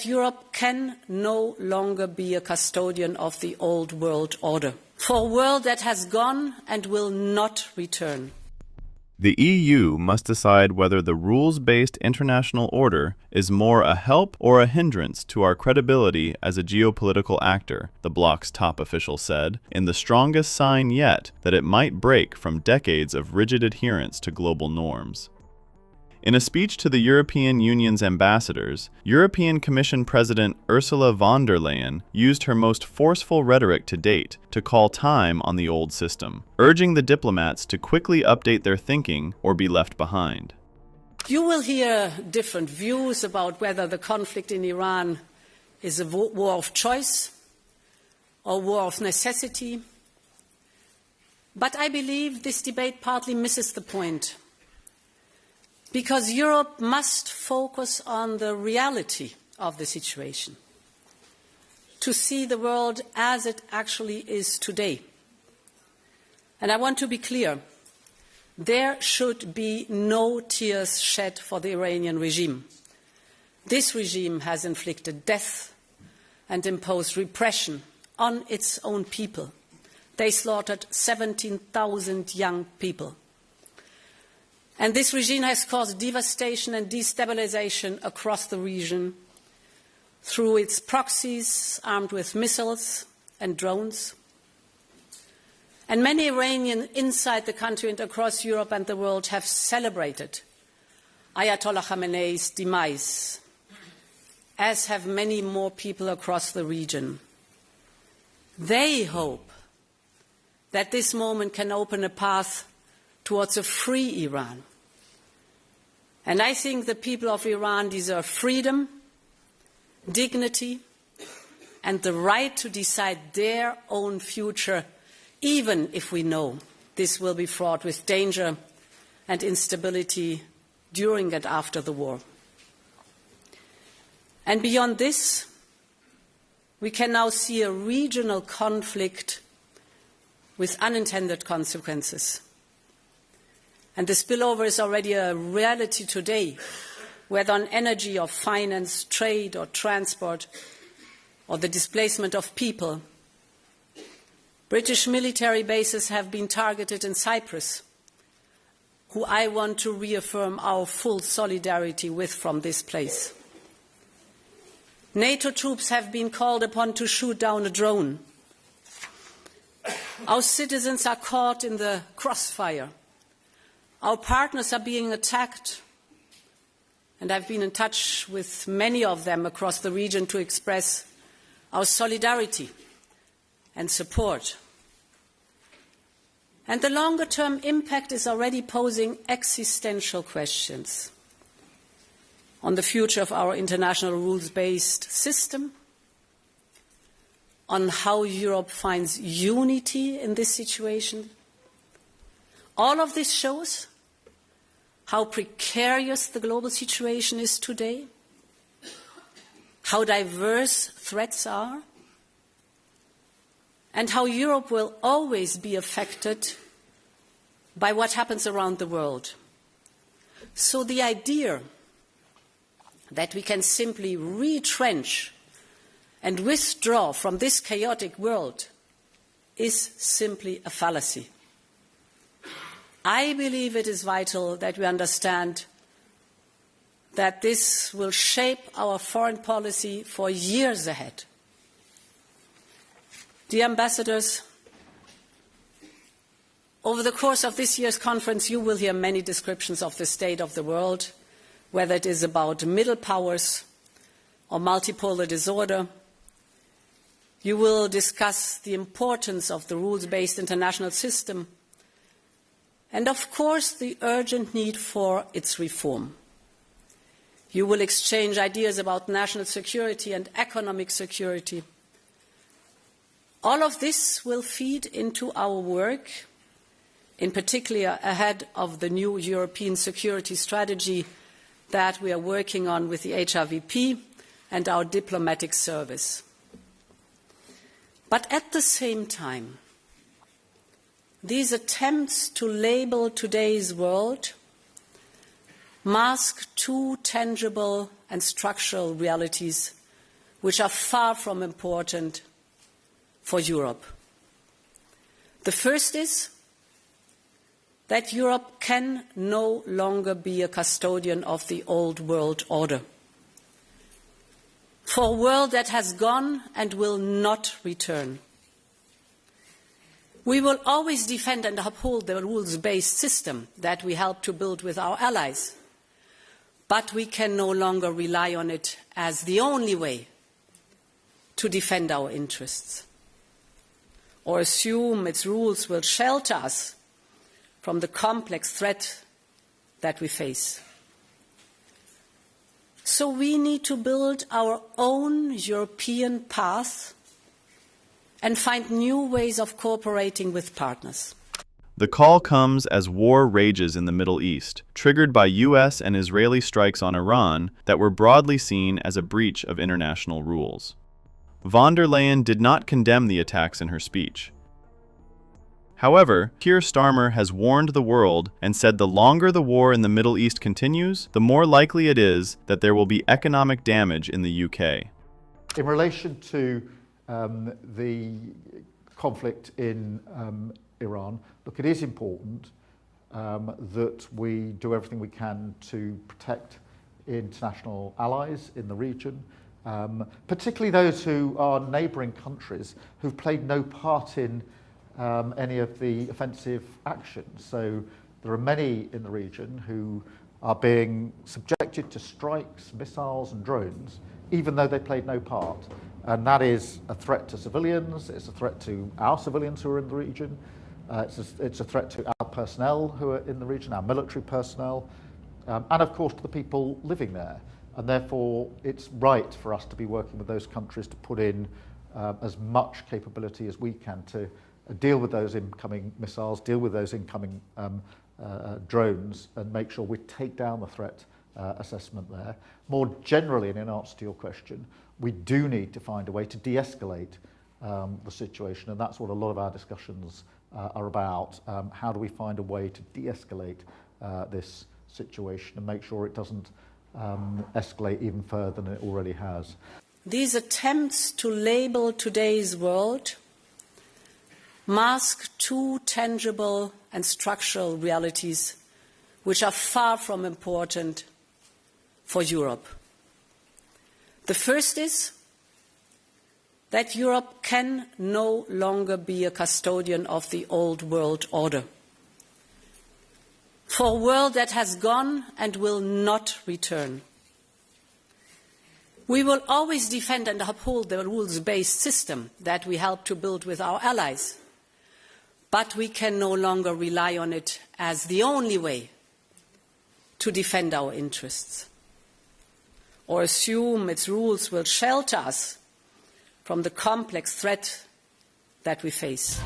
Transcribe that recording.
Europe can no longer be a custodian of the old world order, for a world that has gone and will not return. The EU must decide whether the rules-based international order is more a help or a hindrance to our credibility as a geopolitical actor, the bloc's top official said, in the strongest sign yet that it might break from decades of rigid adherence to global norms. In a speech to the European Union's ambassadors, European Commission President Ursula von der Leyen used her most forceful rhetoric to date to call time on the old system, urging the diplomats to quickly update their thinking or be left behind. You will hear different views about whether the conflict in Iran is a war of choice or war of necessity. But I believe this debate partly misses the point, because Europe must focus on the reality of the situation, to see the world as it actually is today. And I want to be clear, there should be no tears shed for the Iranian regime. This regime has inflicted death and imposed repression on its own people. They slaughtered 17,000 young people. And this regime has caused devastation and destabilization across the region through its proxies armed with missiles and drones. And many Iranians inside the country and across Europe and the world have celebrated Ayatollah Khamenei's demise, as have many more people across the region. They hope that this moment can open a path towards a free Iran. And I think the people of Iran deserve freedom, dignity, and the right to decide their own future, even if we know this will be fraught with danger and instability during and after the war. And beyond this, we can now see a regional conflict with unintended consequences. And the spillover is already a reality today, whether on energy or finance, trade or transport, or the displacement of people. British military bases have been targeted in Cyprus, who I want to reaffirm our full solidarity with from this place. NATO troops have been called upon to shoot down a drone. Our citizens are caught in the crossfire. Our partners are being attacked, and I've been in touch with many of them across the region to express our solidarity and support. And the longer-term impact is already posing existential questions on the future of our international rules-based system, on how Europe finds unity in this situation. All of this shows how precarious the global situation is today, how diverse threats are, and how Europe will always be affected by what happens around the world. So the idea that we can simply retrench and withdraw from this chaotic world is simply a fallacy. I believe it is vital that we understand that this will shape our foreign policy for years ahead. Dear ambassadors, over the course of this year's conference, you will hear many descriptions of the state of the world, whether it is about middle powers or multipolar disorder. You will discuss the importance of the rules-based international system and, of course, the urgent need for its reform. You will exchange ideas about national security and economic security. All of this will feed into our work, in particular ahead of the new European security strategy that we are working on with the HRVP and our diplomatic service. But at the same time, these attempts to label today's world mask two tangible and structural realities which are far from important for Europe. The first is that Europe can no longer be a custodian of the old world order. For a world that has gone and will not return. We will always defend and uphold the rules-based system that we helped to build with our allies, but we can no longer rely on it as the only way to defend our interests, or assume its rules will shelter us from the complex threat that we face. So we need to build our own European path and find new ways of cooperating with partners. The call comes as war rages in the Middle East, triggered by U.S. and Israeli strikes on Iran that were broadly seen as a breach of international rules. Von der Leyen did not condemn the attacks in her speech. However, Keir Starmer has warned the world and said the longer the war in the Middle East continues, the more likely it is that there will be economic damage in the UK. In relation to the conflict in Iran, look, it is important that we do everything we can to protect international allies in the region, particularly those who are neighbouring countries who've played no part in any of the offensive actions. So there are many in the region who are being subjected to strikes, missiles and drones, even though they played no part. And that is a threat to civilians, it's a threat to our civilians who are in the region, it's a threat to our personnel who are in the region, our military personnel, and of course to the people living there. And therefore it's right for us to be working with those countries to put in as much capability as we can to deal with those incoming missiles, deal with those incoming drones, and make sure we take down the threat assessment there. More generally, and in answer to your question, we do need to find a way to de-escalate the situation, and that's what a lot of our discussions are about. How do we find a way to de-escalate this situation and make sure it doesn't escalate even further than it already has? These attempts to label today's world mask two tangible and structural realities which are far from important for Europe. The first is that Europe can no longer be a custodian of the old world order. For a world that has gone and will not return. We will always defend and uphold the rules-based system that we helped to build with our allies, but we can no longer rely on it as the only way to defend our interests, or assume its rules will shelter us from the complex threat that we face.